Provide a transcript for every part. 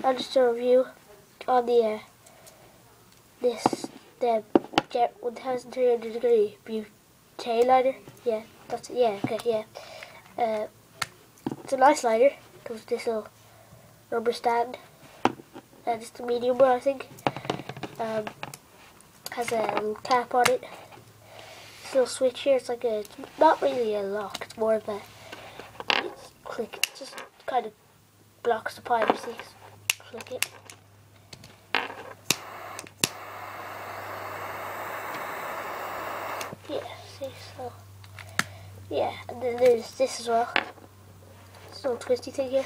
I'll just do a review on the Jet 1300 degree butane lighter. Yeah, that's it. Yeah, okay, yeah. It's a nice lighter. Comes with this little rubber stand, and it's the medium one, I think. Has a little cap on it. This little switch here. It's like it's not really a lock. It's more of a click. It just kind of blocks the piracy. Click it. Yeah, see, so yeah, and then there's this as well. This little twisty thing here.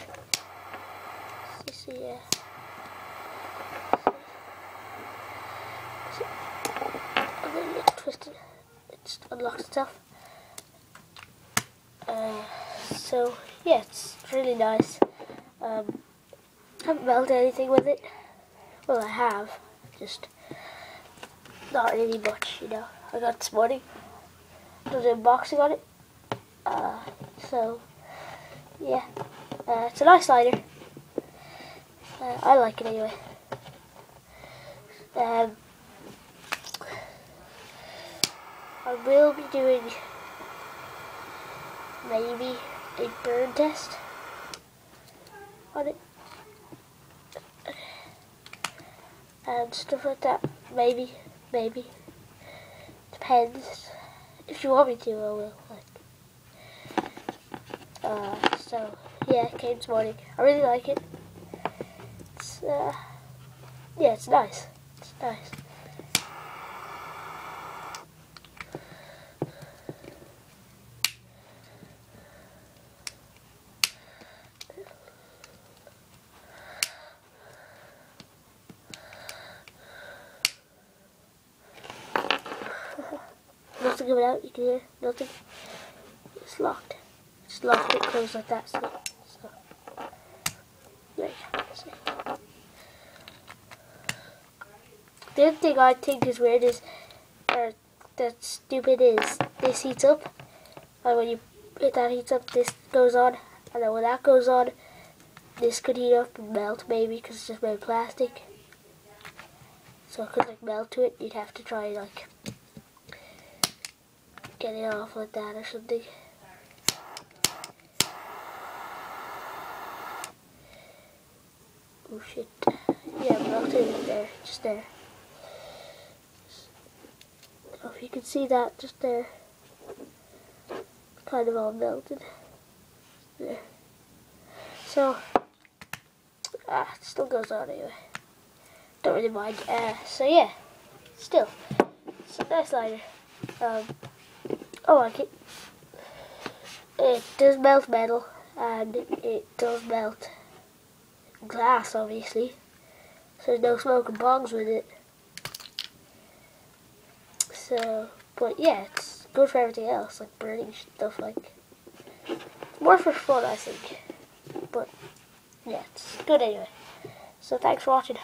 See, yeah. And then you twist it. It just unlocks itself. So yeah, it's really nice. Haven't melted anything with it. Well, I have, just not really much, you know. I got it this morning. Did an unboxing on it. So yeah, it's a nice lighter. I like it anyway. I will be doing maybe a burn test on it and stuff like that. Maybe depends. If you want me to, I will. So yeah, it came this morning. I really like it. It's yeah, it's nice. It's nice. Nothing coming out, you can hear nothing. It's locked. Just locked it closed like that. So there you go. See. The other thing I think is weird is, that's stupid, is this heats up, and when you hit that heats up, this goes on, and then when that goes on, this could heat up and melt maybe because it's just made of plastic. So it could like melt to it. You'd have to try like get it off like that or something. Oh shit. Yeah, melted it there, just there. I don't know if you can see that, just there. Kind of all melted. There. So, it still goes on anyway. Don't really mind. So yeah, still, it's a nice lighter. I like it. It does melt metal, and it does melt glass, obviously. So there's no smoking bongs with it. So, but yeah, it's good for everything else, like burning stuff, like more for fun, I think. But yeah, it's good anyway. So thanks for watching.